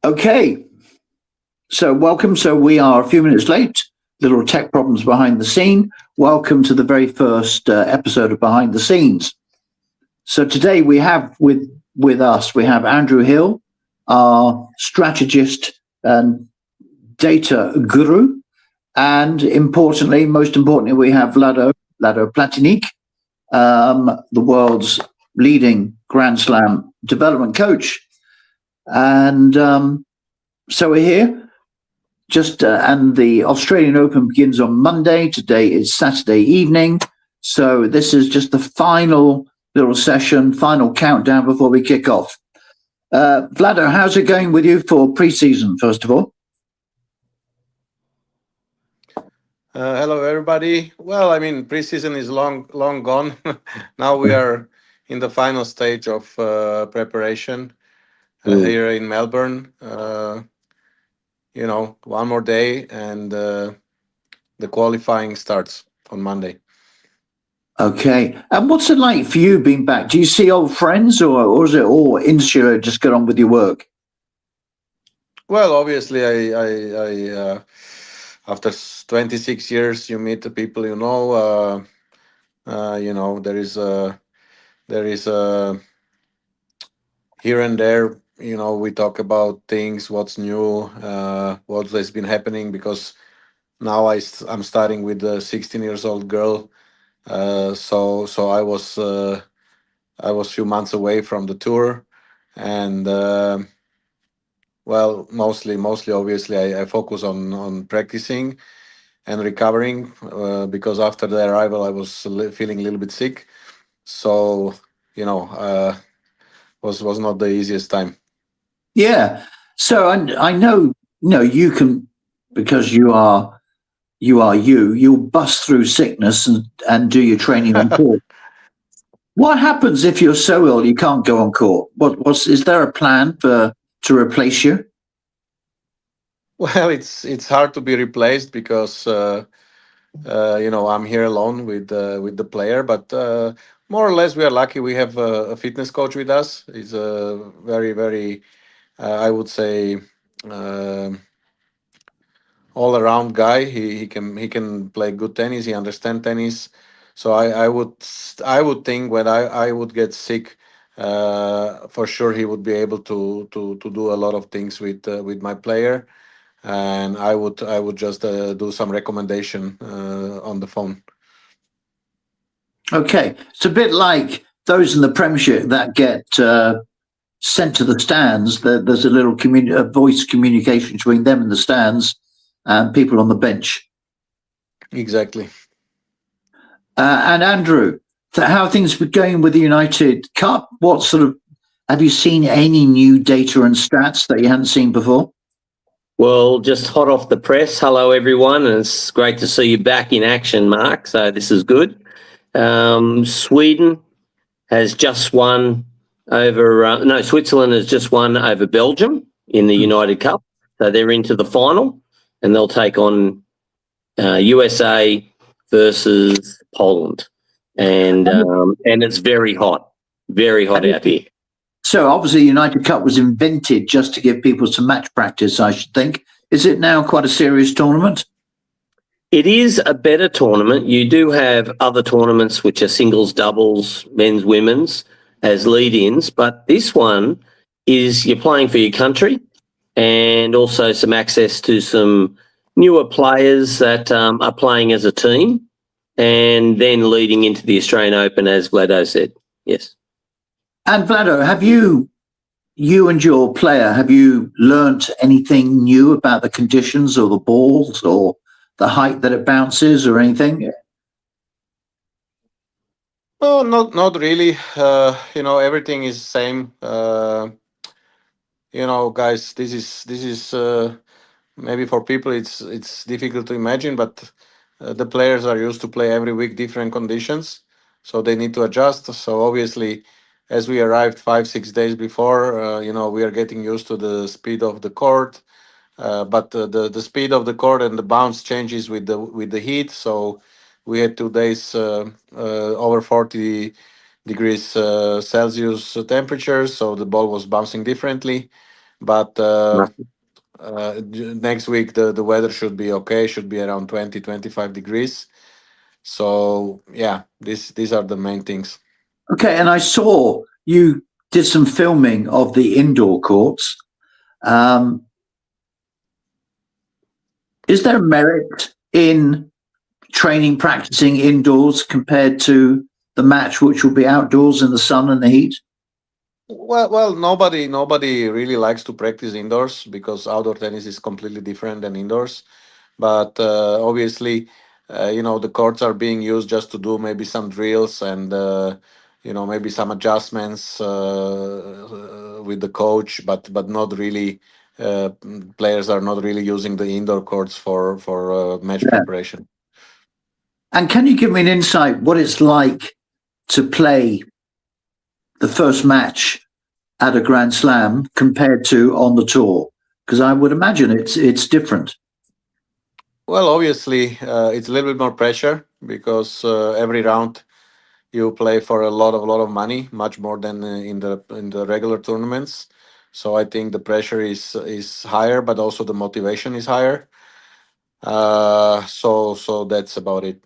Okay, so welcome. So we are a few minutes late. Little tech problems behind the scene. Welcome to the very first episode of Behind the Scenes. So today we have with us we have Andrew Hill, our strategist and data guru, and most importantly, we have Vlado Platinic, the world's leading Grand Slam development coach, and so we're here. And the Australian Open begins on Monday. Today is Saturday evening. So this is just the final little session, final countdown before we kick off. Vlado, how's it going with you for pre-season, first of all? Hello, everybody. Well, I mean, preseason is long gone. Now we are in the final stage of preparation here in Melbourne. One more day and the qualifying starts on Monday. Okay. And what's it like for you being back? Do you see old friends or is it all insular, just get on with your work? Well, obviously, I after 26 years, you meet the people you know. There is here and there. We talk about things, what's new, what has been happening. Because now I'm starting with a 16 years old girl. So I was few months away from the tour, and well, mostly obviously I focus on practicing and recovering because after the arrival I was feeling a little bit sick, so was not the easiest time. Yeah. So I know, you can, because you'll bust through sickness and do your training on court. What happens if you're so ill you can't go on court? Is there a plan to replace you? Well, it's hard to be replaced because I'm here alone with the player, but more or less we are lucky. We have a fitness coach with us. He's a very very I would say all around guy. He can play good tennis. He understand tennis. So I would think when I would get sick, for sure he would be able to do a lot of things with my player, and I would just do some recommendation on the phone. Okay. It's a bit like those in the Premiership that get sent to the stands. There's a little voice communication between them in the stands and people on the bench. Exactly. And Andrew, how are things been going with the United Cup? Have you seen any new data and stats that you hadn't seen before? Well, just hot off the press. Hello, everyone. And it's great to see you back in action, Mark. So this is good. Sweden has just won over... Switzerland has just won over Belgium in the United Cup. So they're into the final and they'll take on USA versus Poland. And it's very hot out here. So obviously United Cup was invented just to give people some match practice, I should think. Is it now quite a serious tournament? It is a better tournament. You do have other tournaments which are singles, doubles, men's, women's as lead-ins, but this one is you're playing for your country and also some access to some newer players that are playing as a team and then leading into the Australian Open, as Vlado said. Yes. And Vlado, have you and your player, have you learnt anything new about the conditions or the balls or the height that it bounces or anything? Oh, not really. Everything is same. Guys, this is maybe for people it's difficult to imagine, but the players are used to play every week different conditions, so they need to adjust. So obviously, as we arrived 5-6 days before, we are getting used to the speed of the court, but the speed of the court and the bounce changes with the heat. So we had 2 days over 40 degrees Celsius temperatures, so the ball was bouncing differently. But next week the weather should be okay. Should be around 20-25 degrees. So yeah, these are the main things. Okay, and I saw you did some filming of the indoor courts. Is there merit in practicing indoors compared to the match, which will be outdoors in the sun and the heat? Well, nobody really likes to practice indoors because outdoor tennis is completely different than indoors. But obviously, the courts are being used just to do maybe some drills and maybe some adjustments with the coach, but not really. Players are not really using the indoor courts for match Yeah. preparation. And can you give me an insight what it's like to play the first match at a Grand Slam compared to on the tour? Because I would imagine it's different. Well, obviously, it's a little bit more pressure because every round you play for a lot of money, much more than in the regular tournaments. So I think the pressure is higher, but also the motivation is higher. So that's about it.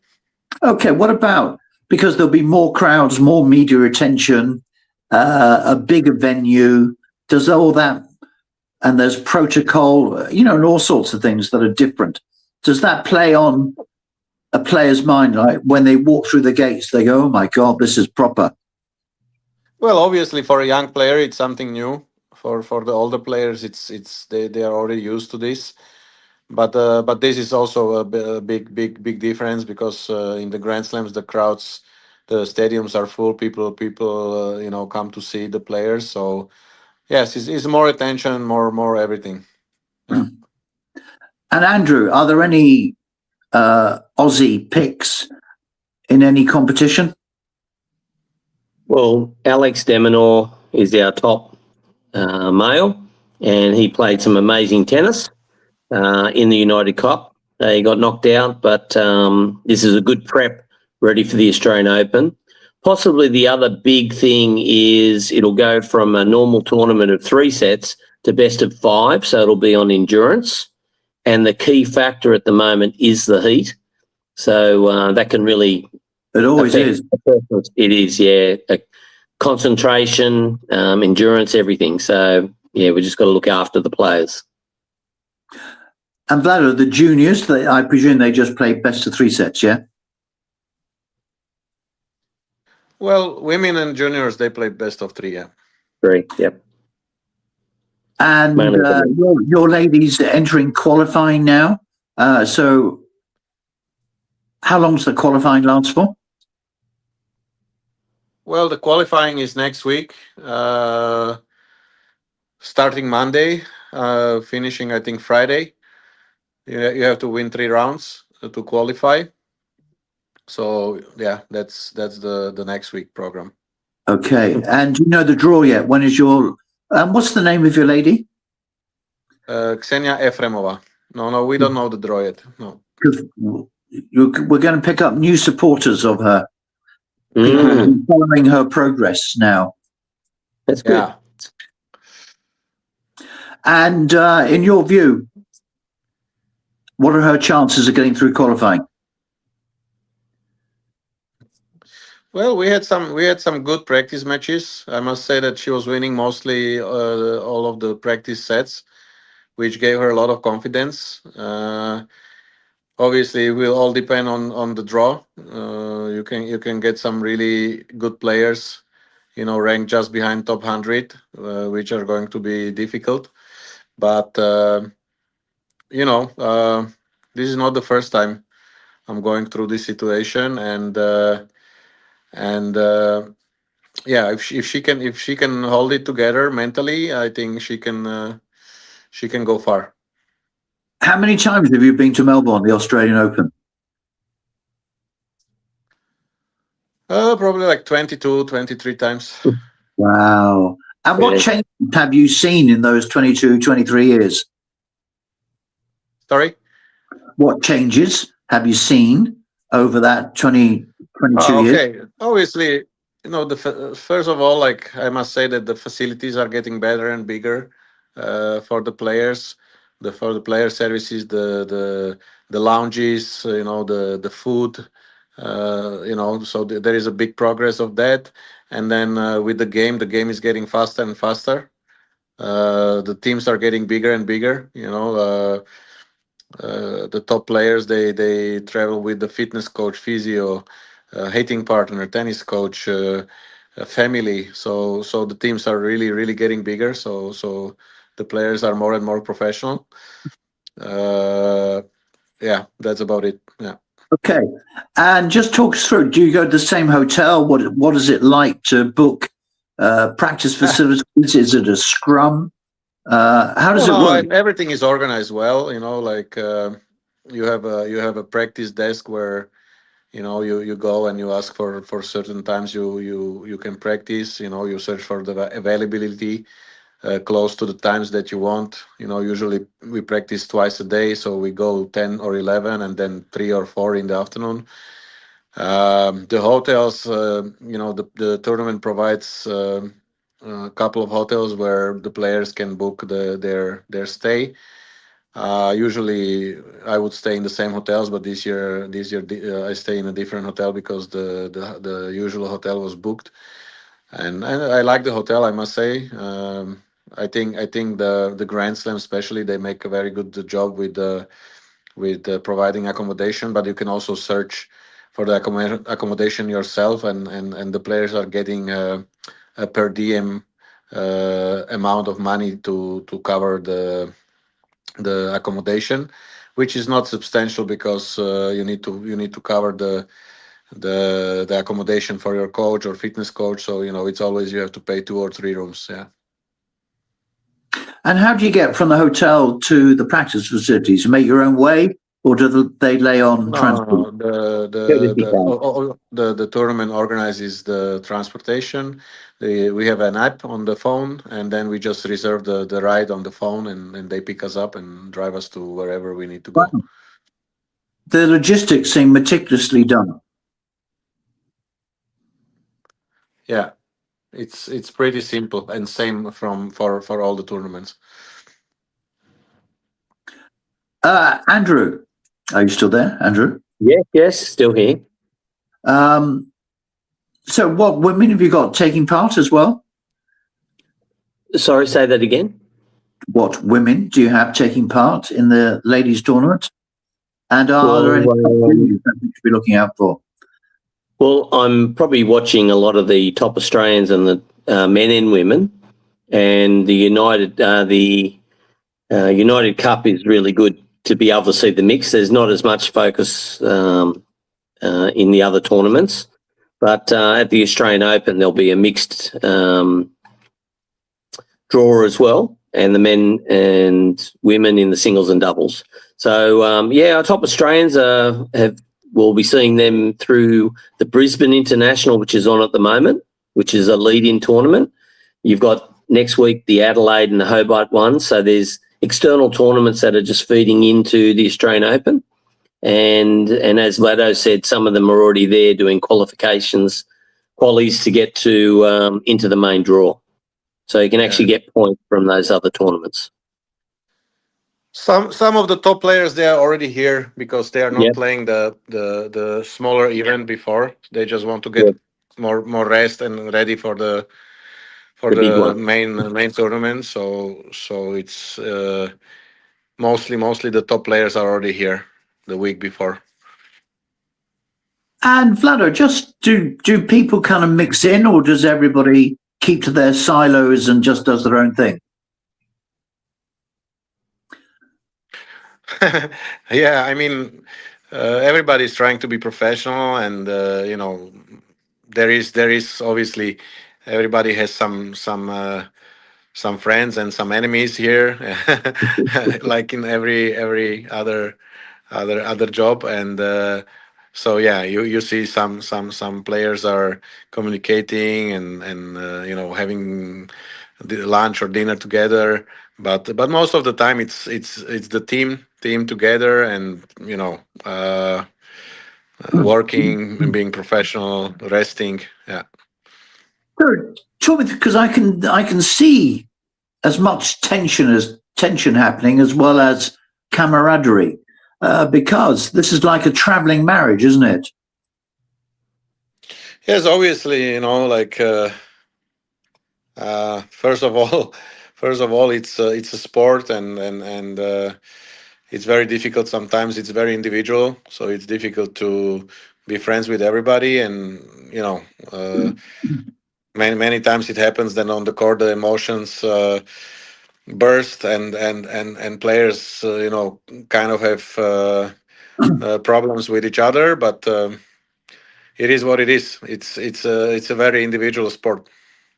Okay, what about, because there'll be more crowds, more media attention, a bigger venue, does all that, and there's protocol, and all sorts of things that are different. Does that play on a player's mind? Like when they walk through the gates, they go, "Oh my God, this is proper." Well, obviously, for a young player, it's something new. For the older players, they are already used to this. But this is also a big difference because in the Grand Slams, the crowds, the stadiums are full. People come to see the players. So yes, it's more attention, more everything. Yeah. And Andrew, are there any Aussie picks in any competition? Well, Alex de Minaur is our top male, and he played some amazing tennis in the United Cup. He got knocked out, but this is a good prep ready for the Australian Open. Possibly the other big thing is it'll go from a normal tournament of 3 sets to best of 5, so it'll be on endurance. And the key factor at the moment is the heat. So that can really... It always is. It is, yeah. Concentration, endurance, everything. So, yeah, we just got to look after the players. And Vlado, the juniors, I presume they just play best of 3 sets, yeah? Well, women and juniors, they play best of 3, yeah. 3, yep. And your ladies entering qualifying now. So how long's the qualifying last for? Well, the qualifying is next week, starting Monday, finishing, I think, Friday. You have to win 3 rounds to qualify. So yeah, that's the next week program. Okay, and do you know the draw yet? When is your? What's the name of your lady? Ksenia Efremova. No, we don't know the draw yet. No. We're going to pick up new supporters of her. Following her progress now. That's good. Yeah. And in your view, what are her chances of getting through qualifying? Well, we had some good practice matches. I must say that she was winning mostly all of the practice sets, which gave her a lot of confidence. Obviously, it will all depend on the draw. You can get some really good players, ranked just behind top 100, which are going to be difficult. But this is not the first time I'm going through this situation, and yeah, if she can hold it together mentally, I think she can go far. How many times have you been to Melbourne, the Australian Open? Probably like 22, 23 times. Wow. And what changes have you seen in those 22, 23 years? Sorry? What changes have you seen over that 22 years? Okay. Obviously, first of all, like I must say that the facilities are getting better and bigger. for the players. For the player services, the lounges, the food, so there is a big progress of that. And then with the game is getting faster and faster. The teams are getting bigger and bigger. The top players, they travel with the fitness coach, physio, hitting partner, tennis coach, family. So the teams are really getting bigger. So the players are more and more professional. Yeah, that's about it. Yeah. Okay. And just talk us through, do you go to the same hotel? What is it like to book practice facilities? Is it a scrum? How does it No, work? everything is organized well. Like you have a practice desk where you go and you ask for certain times you can practice. You search for the availability close to the times that you want. Usually we practice twice a day, so we go 10 or 11 and then 3 or 4 in the afternoon. The hotels, the tournament provides a couple of hotels where the players can book their stay. Usually, I would stay in the same hotels, but this year, I stay in a different hotel because the usual hotel was booked, and I like the hotel, I must say. I think the Grand Slam, especially, they make a very good job with providing accommodation, but you can also search for the accommodation yourself, and the players are getting a per diem amount of money to cover the accommodation, which is not substantial because you need to cover the accommodation for your coach or fitness coach. So it's always you have to pay 2 or 3 rooms. Yeah. And how do you get from the hotel to the practice facilities? You make your own way, or do they lay on transport? No, the tournament organizes the transportation. We have an app on the phone, and then we just reserve the ride on the phone, and they pick us up and drive us to wherever we need to go. Wow. The logistics seem meticulously done. Yeah, it's pretty simple, and same for all the tournaments. Andrew, are you still there, Andrew? Yes, still here. So what women have you got taking part as well? Sorry, say that again. What women do you have taking part in the ladies' tournament? And are there any that we should be looking out for? Well, I'm probably watching a lot of the top Australians and the men and women, and the United Cup is really good to be able to see the mix. There's not as much focus in the other tournaments, but at the Australian Open there'll be a mixed draw as well, and the men and women in the singles and doubles. So our top Australians we'll be seeing them through the Brisbane International, which is on at the moment, which is a lead-in tournament. You've got next week the Adelaide and the Hobart one. So there's external tournaments that are just feeding into the Australian Open. And as Lado said, some of them are already there doing qualies to get to into the main draw. So you can actually get points from those other tournaments. Some of the top players, they are already here because they are not playing the smaller event before. They just want to get more rest and ready for the main tournament. So it's mostly the top players are already here the week before. And Vlado, just do people kind of mix in, or does everybody keep to their silos and just does their own thing? Yeah, I mean, everybody's trying to be professional, and there is obviously everybody has some friends and some enemies here, like in every other job, and so yeah, you see some players are communicating and having the lunch or dinner together, but most of the time it's the team together, and working and being professional, resting. Yeah. So, talk me, because I can see as much tension happening as well as camaraderie, because this is like a traveling marriage, isn't it? Yes, obviously, like first of all, it's a sport, and it's very difficult. Sometimes it's very individual, so it's difficult to be friends with everybody, and many times it happens. Then on the court, the emotions burst, and players, kind of have problems with each other, but. It is what it is. It's a very individual sport.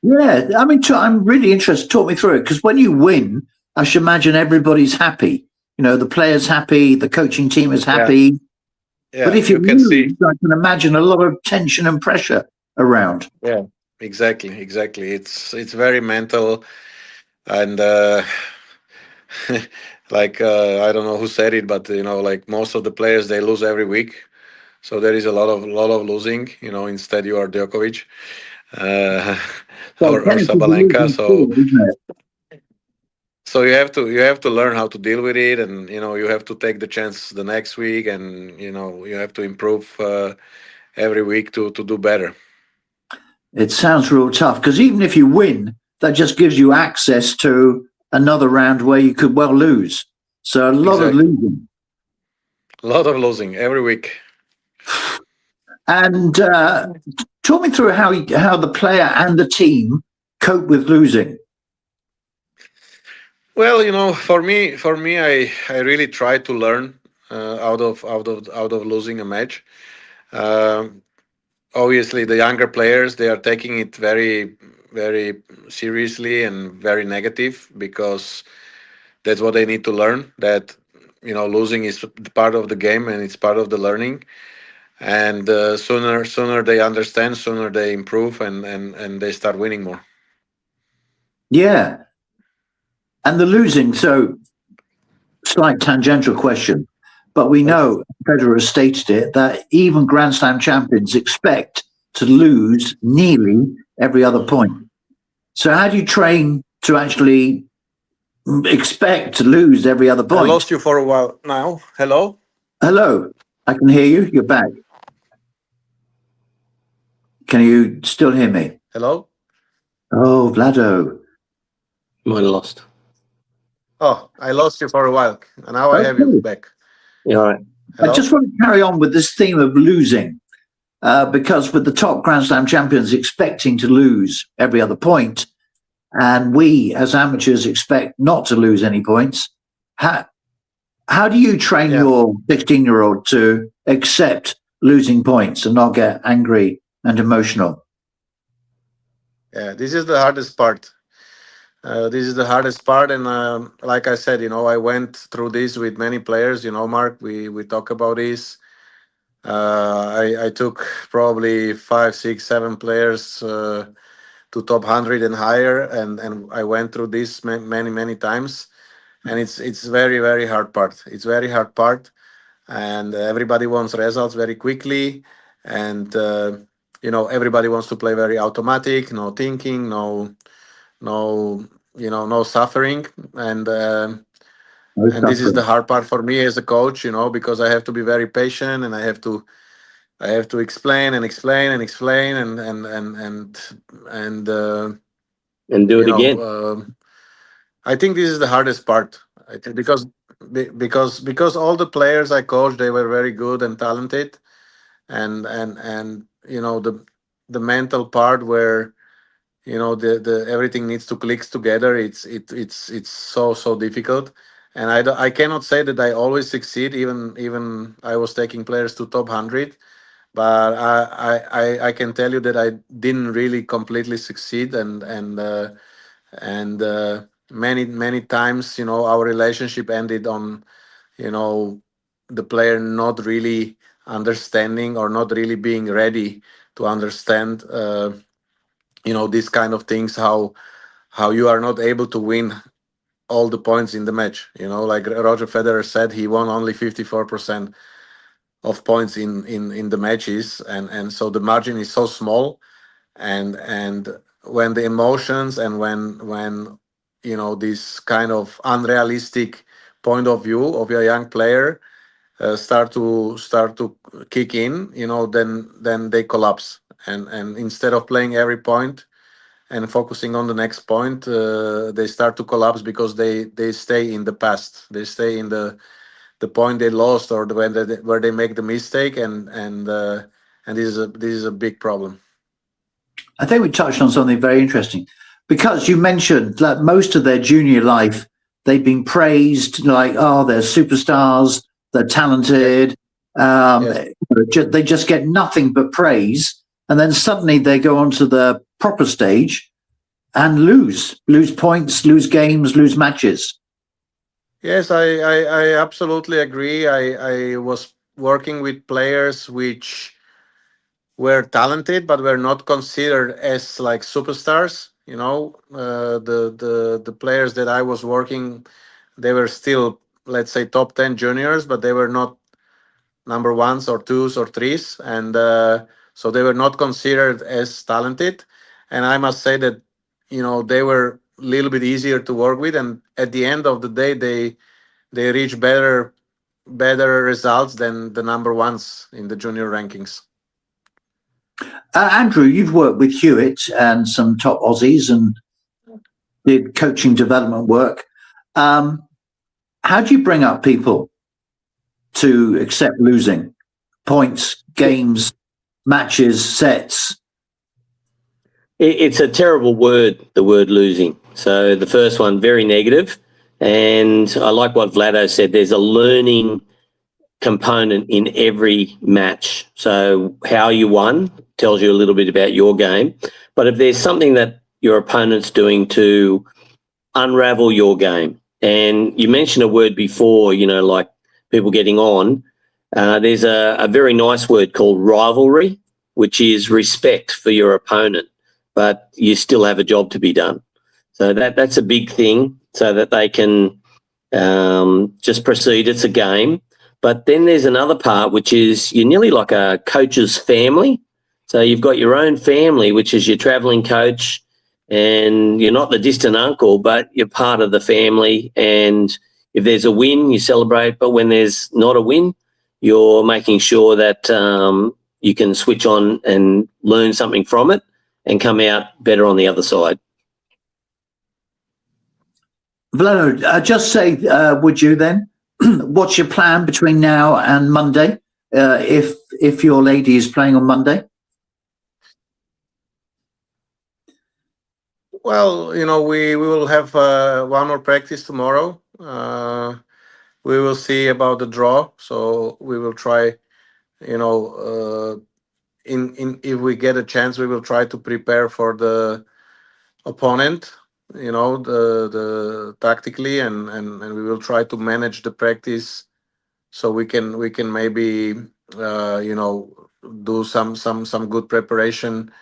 Yeah, I mean, I'm really interested. Talk me through it, because when you win, I should imagine everybody's happy. The player's happy, the coaching team is happy. Yeah, But if you can see. lose, I can imagine a lot of tension and pressure around. Yeah, exactly. It's very mental, and like I don't know who said it, but like most of the players, they lose every week. So there is a lot of losing. Instead you are Djokovic, Well, or tennis is a Sabalenka. losing sport, isn't it? So you have to learn how to deal with it, and you have to take the chance the next week, and you have to improve every week to do better. It sounds real tough, because even if you win, that just gives you access to another round where you could well lose. So a lot of Exactly. losing. A lot of losing every week. And talk me through how the player and the team cope with losing. Well, for me, I really try to learn out of losing a match. Um Obviously, the younger players, they are taking it very, very seriously and very negative, because that's what they need to learn. That losing is part of the game, and it's part of the learning. And sooner they understand, sooner they improve, and they start winning more. Yeah. And the losing, so slight tangential question, but we know, Federer has stated it, that even Grand Slam champions expect to lose nearly every other point. So how do you train to actually expect to lose every other I point? lost you for a while now. Hello? Hello, I can hear you. You're back. Can you still hear me? Hello? Oh, Vlado. Might have lost. Oh, I lost you for a while. And now I have you Okay. back. Yeah, all right. I Hello? just want to carry on with this theme of losing, because with the top Grand Slam champions expecting to lose every other point, and we as amateurs expect not to lose any points, how do you train Yeah. your 16-year-old to accept losing points and not get angry and emotional? Yeah, this is the hardest part. And like I said, I went through this with many players. Mark, we talk about this. I took probably 5, 6, 7 players to top 100 and higher, and I went through this many times. And it's very, very hard part. It's very hard part, and everybody wants results very quickly, and everybody wants to play very automatic, no thinking, no no suffering, and this is the hard part for me as a coach, because I have to be very patient, and I have to explain and explain and explain, and And do it again. I think this is the hardest part. I think because all the players I coached, they were very good and talented, and the mental part where the everything needs to click together. It's so difficult, and I cannot say that I always succeed. Even I was taking players to top 100, but I can tell you that I didn't really completely succeed, and many times our relationship ended on the player not really understanding or not really being ready to understand these kind of things, how you are not able to win all the points in the match. Like Roger Federer said, he won only 54% of points in the matches, and so the margin is so small, and when the emotions and when this kind of unrealistic point of view of a young player start to kick in, then they collapse. And instead of playing every point and focusing on the next point, they start to collapse because they stay in the past. They stay in the point they lost, or where they make the mistake, and this is a big problem. I think we touched on something very interesting, because you mentioned that most of their junior life they've been praised like, oh, they're superstars, they're talented. Yes. They just get nothing but praise, and then suddenly they go onto the proper stage and lose points, lose games, lose matches. Yes, I absolutely agree. I was working with players which were talented but were not considered as like superstars. The players that I was working, they were still, let's say, top 10 juniors, but they were not number ones or twos or threes, and so they were not considered as talented. And I must say that they were a little bit easier to work with, and at the end of the day, they reach better results than the number ones in the junior rankings. Andrew, you've worked with Hewitt and some top Aussies and did coaching development work. How do you bring up people to accept losing points, games, matches, sets? It's a terrible word, the word losing. So the first one, very negative. And I like what Vlado said, there's a learning component in every match. So how you won tells you a little bit about your game. But if there's something that your opponent's doing to unravel your game, and you mentioned a word before, like people getting on, there's a very nice word called rivalry, which is respect for your opponent, but you still have a job to be done. So that's a big thing, so that they can just proceed. It's a game. But then there's another part, which is you're nearly like a coach's family. So you've got your own family, which is your traveling coach, and you're not the distant uncle, but you're part of the family. And if there's a win, you celebrate. But when there's not a win, you're making sure that you can switch on and learn something from it and come out better on the other side. Vlado, just say, would you then, what's your plan between now and Monday, if your lady is playing on Monday? Well, we will have one more practice tomorrow. We will see about the draw, so we will try. If we get a chance, we will try to prepare for the opponent. The tactically, and we will try to manage the practice, so we can maybe do some good preparation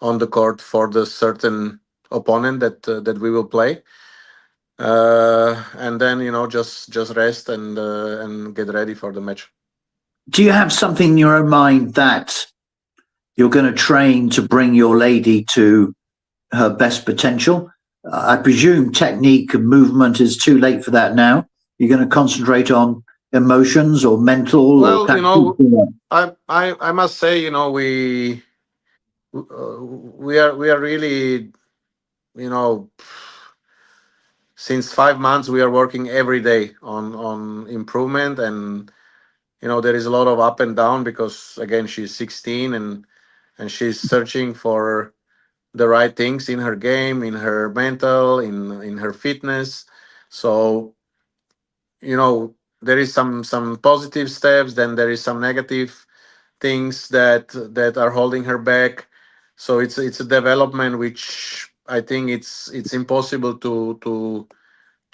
on the court for the certain opponent that we will play, and then just rest and get ready for the match. Do you have something in your own mind that you're going to train to bring your lady to her best potential? I presume technique and movement is too late for that now. You're going to concentrate on emotions or mental. Well, I must say, we are really, since 5 months we are working every day on improvement, and there is a lot of up and down, because again, she's 16 and she's searching for the right things in her game, in her mental, in her fitness. So there is some positive steps, then there is some negative things that are holding her back. So it's a development which I think it's impossible to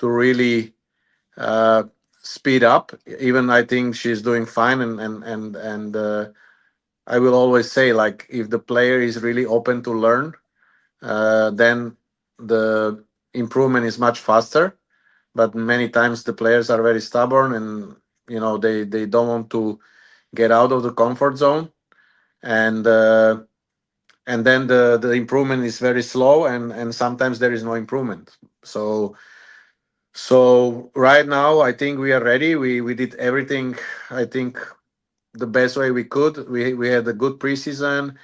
really speed up. Even I think she's doing fine, and I will always say, like, if the player is really open to learn, then the improvement is much faster. But many times the players are very stubborn, and they don't want to get out of the comfort zone, and and then the improvement is very slow, and sometimes there is no improvement. So right now I think we are ready. We did everything, I think, the best way we could. We had a good preseason,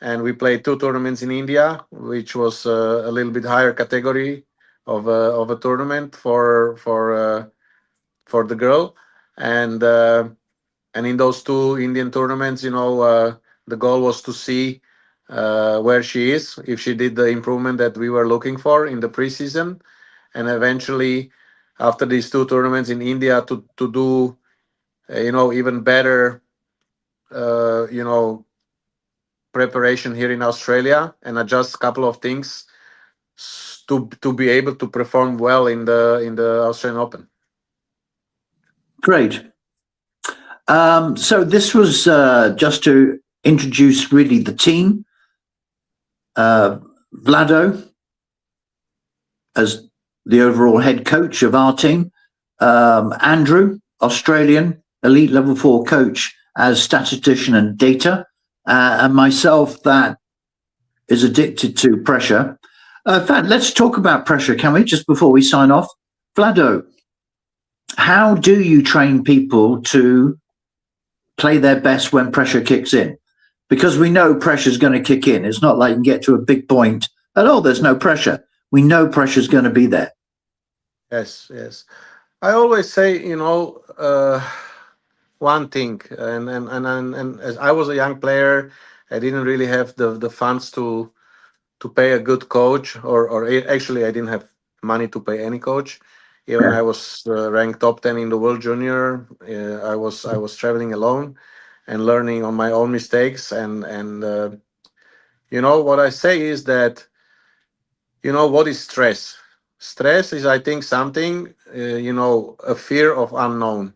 and we played two tournaments in India, which was a little bit higher category of a tournament for the girl. And uh, and in those two Indian tournaments, the goal was to see where she is, if she did the improvement that we were looking for in the preseason, and eventually, after these two tournaments in India, to do even better, you know, preparation here in Australia and adjust a couple of things to be able to perform well in the Australian Open. Great. So this was just to introduce really the team. Vlado as the overall head coach of our team. Andrew, Australian elite level 4 coach as statistician and data. And myself, that is addicted to pressure. In fact, let's talk about pressure, can we, just before we sign off? Vlado, how do you train people to play their best when pressure kicks in? Because we know pressure is going to kick in. It's not like you can get to a big point and, oh, there's no pressure. We know pressure is going to be there. Yes. I always say, one thing, and as I was a young player, I didn't really have the funds to pay a good coach, actually I didn't have money to pay any coach. Even Yeah. I was ranked top 10 in the world junior. I was traveling alone and learning on my own mistakes. And what I say is that, what is stress? Stress is, I think, something, a fear of unknown.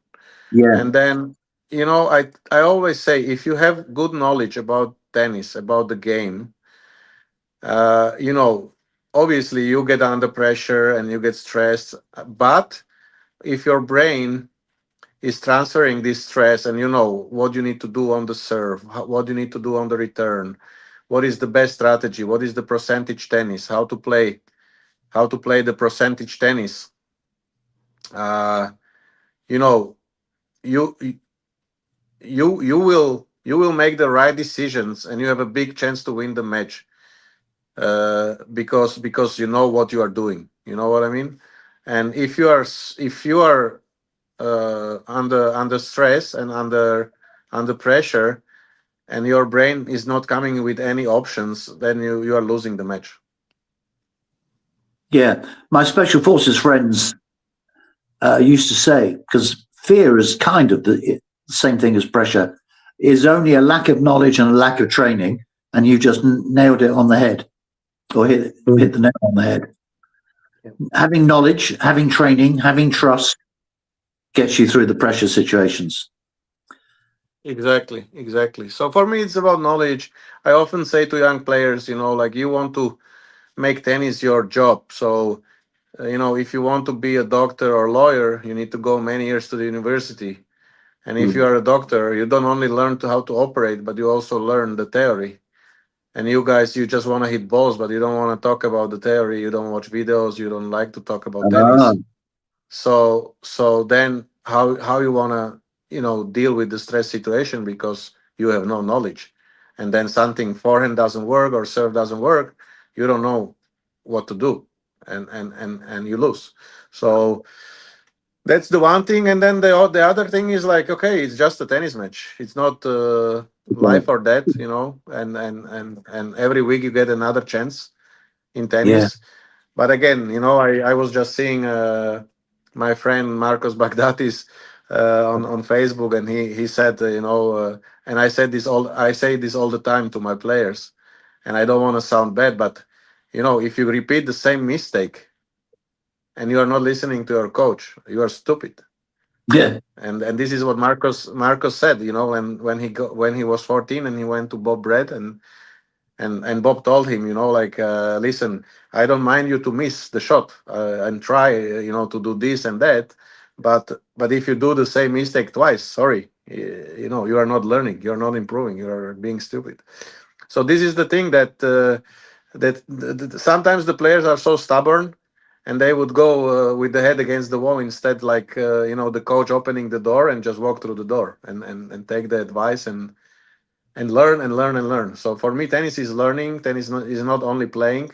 Yeah. And then, I always say, if you have good knowledge about tennis, about the game, uh, you know, obviously you get under pressure and you get stressed. But if your brain is transferring this stress, and you know what you need to do on the serve, what you need to do on the return, what is the best strategy, what is the percentage tennis, how to play the percentage tennis, uh, you know, you you will make the right decisions, and you have a big chance to win the match, because you know what you are doing. You know what I mean? And if you are under stress and under pressure, and your brain is not coming with any options, then you are losing the match. Yeah. My special forces friends used to say, because fear is kind of the same thing as pressure, is only a lack of knowledge and a lack of training, and you just nailed it on the head, or hit the nail on the head. Yeah. Having knowledge, having training, having trust gets you through the pressure situations. Exactly. So for me, it's about knowledge. I often say to young players, like, you want to make tennis your job. So, if you want to be a doctor or lawyer, you need to go many years to the university. And if you are a doctor, you don't only learn how to operate, but you also learn the theory. And you guys, you just want to hit balls, but you don't want to talk about the theory. You don't watch videos. You don't like to talk about tennis. So then how you wanna deal with the stress situation, because you have no knowledge, and then something forehand doesn't work or serve doesn't work, you don't know what to do, and you lose. So that's the one thing, and then the other thing is, like, okay, it's just a tennis match. It's not life or death, and every week you get another chance in Yeah. tennis. But again, I was just seeing my friend Marcos Bagdatis on Facebook, and he said, and I say this all the time to my players, and I don't want to sound bad, but if you repeat the same mistake and you are not listening to your coach, you are stupid. Yeah. And this is what Marcos said, when he was 14 and he went to Bob Brett, and Bob told him, like, listen, I don't mind you to miss the shot, and try, to do this and that, but if you do the same mistake twice, sorry, you are not learning, you're not improving, you're being stupid. So this is the thing that sometimes the players are so stubborn, and they would go with the head against the wall instead, like the coach opening the door and just walk through the door and take the advice and learn and learn and learn. So for me, tennis is learning. Tennis is not only playing.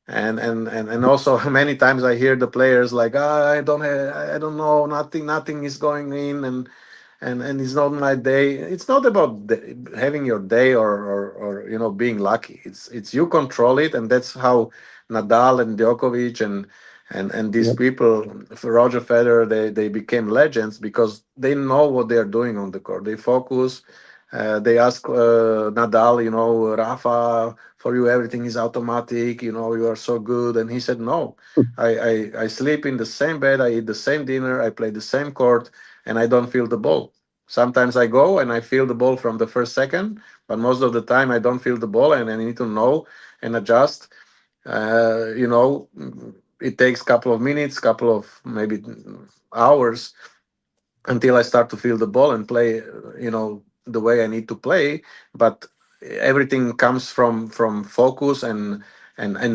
And also many times I hear the players like, I don't know, nothing is going in, and it's not my day. It's not about having your day or being lucky. It's you control it, and that's how Nadal and Djokovic and these Yep. people, Roger Federer, they became legends because they know what they are doing on the court. They focus. They ask Nadal, Rafa, for you everything is automatic. You are so good, and he said, no. I sleep in the same bed. I eat the same dinner. I play the same court, and I don't feel the ball. Sometimes I go and I feel the ball from the first second, but most of the time I don't feel the ball, and I need to know and adjust. It takes a couple of minutes, couple of maybe hours until I start to feel the ball and play, the way I need to play. But everything comes from focus and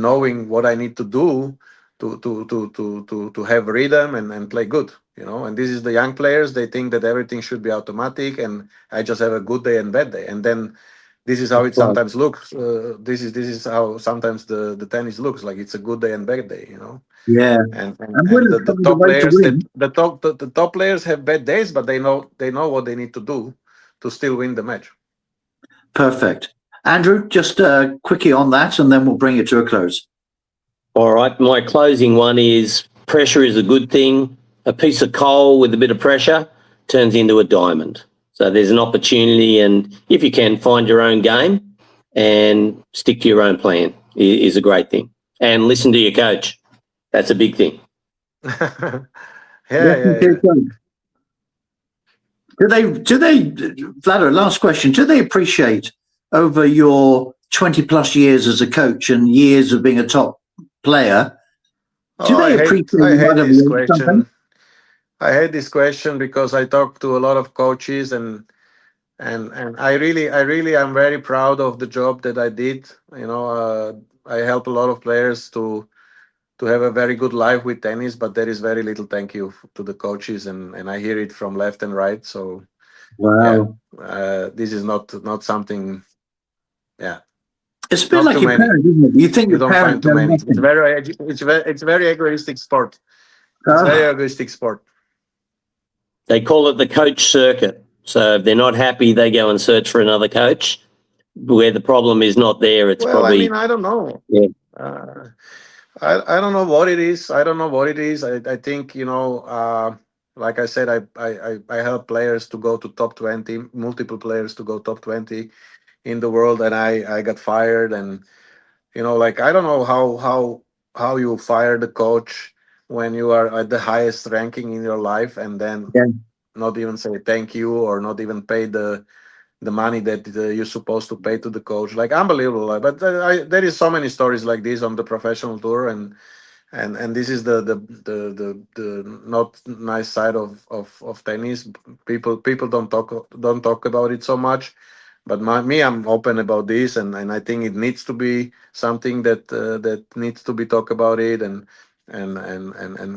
knowing what I need to do to have rhythm and play good. And this is the young players. They think that everything should be automatic, and I just have a good day and bad day, and then this is how it That's right. sometimes looks. This is how sometimes the tennis looks like. It's a good day and bad day. Yeah. And and, And and will the, it the find a top way to players that win? the top players have bad days, but they know what they need to do to still win the match. Perfect. Andrew, just quickly on that, and then we'll bring it to a close. All right. My closing one is pressure is a good thing. A piece of coal with a bit of pressure turns into a diamond. So there's an opportunity, and if you can, find your own game and stick to your own plan is a great thing. And listen to your coach. That's a big thing. Yeah. Do they, Vlado, last question, do they appreciate over your 20 plus years as a coach and years of being a top player, do they appreciate I you hate might have this learned something? question. I hate this question because I talk to a lot of coaches, and I really am very proud of the job that I did. I help a lot of players to have a very good life with tennis, but there is very little thank you to the coaches, and I hear it from left and right. So yeah, Wow. this is not something. Yeah, It's a bit not like too your many. parents, isn't it? You think You your don't find parents too know many. nothing. It's very egoistic sport. It's very Ah, egoistic sport. They call it the coach circuit. So if they're not happy, they go and search for another coach. Where the problem is not there, it's Well, I mean, probably I don't know. yeah. Uh, I don't know what it is. I don't know what it is. I think like I said, I help players to go to top 20, multiple players to go top 20 in the world, and I got fired, and like I don't know how you fire the coach when you are at the highest ranking in your life, and then yeah. not even say thank you or not even pay the money that you're supposed to pay to the coach. Like unbelievable. But there is so many stories like this on the professional tour, and this is the not nice side of tennis. People don't talk about it so much, but me, I'm open about this, and I think it needs to be something that needs to be talked about it, and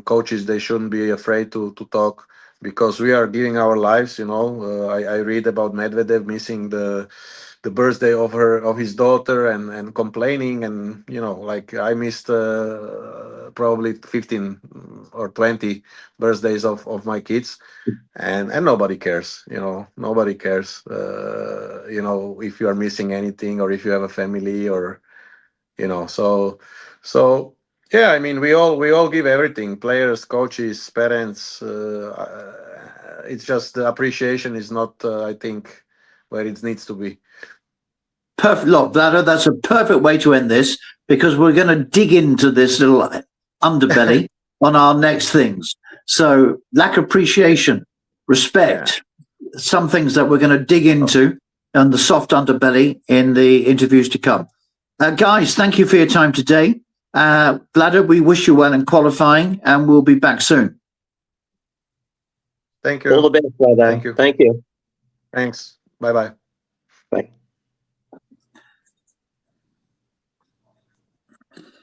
coaches, they shouldn't be afraid to talk, because we are giving our lives. I read about Medvedev missing the birthday of his daughter, and complaining, and like I missed probably 15 or 20 birthdays of my kids, and nobody cares. Nobody cares, if you are missing anything, or if you have a family, or so yeah, I mean, we all give everything, players, coaches, parents. It's just the appreciation is not, I think, where it needs to be. Perfect. Look, Vlado, that's a perfect way to end this, because we're going to dig into this little underbelly on our next things. So lack of appreciation, respect, some things that we're going to dig into on the soft underbelly in the interviews to come. Guys, thank you for your time today. Vlado, we wish you well in qualifying, and we'll be back soon. Thank you. All the best, brother. Thank you. Thank you. Thanks. Bye bye.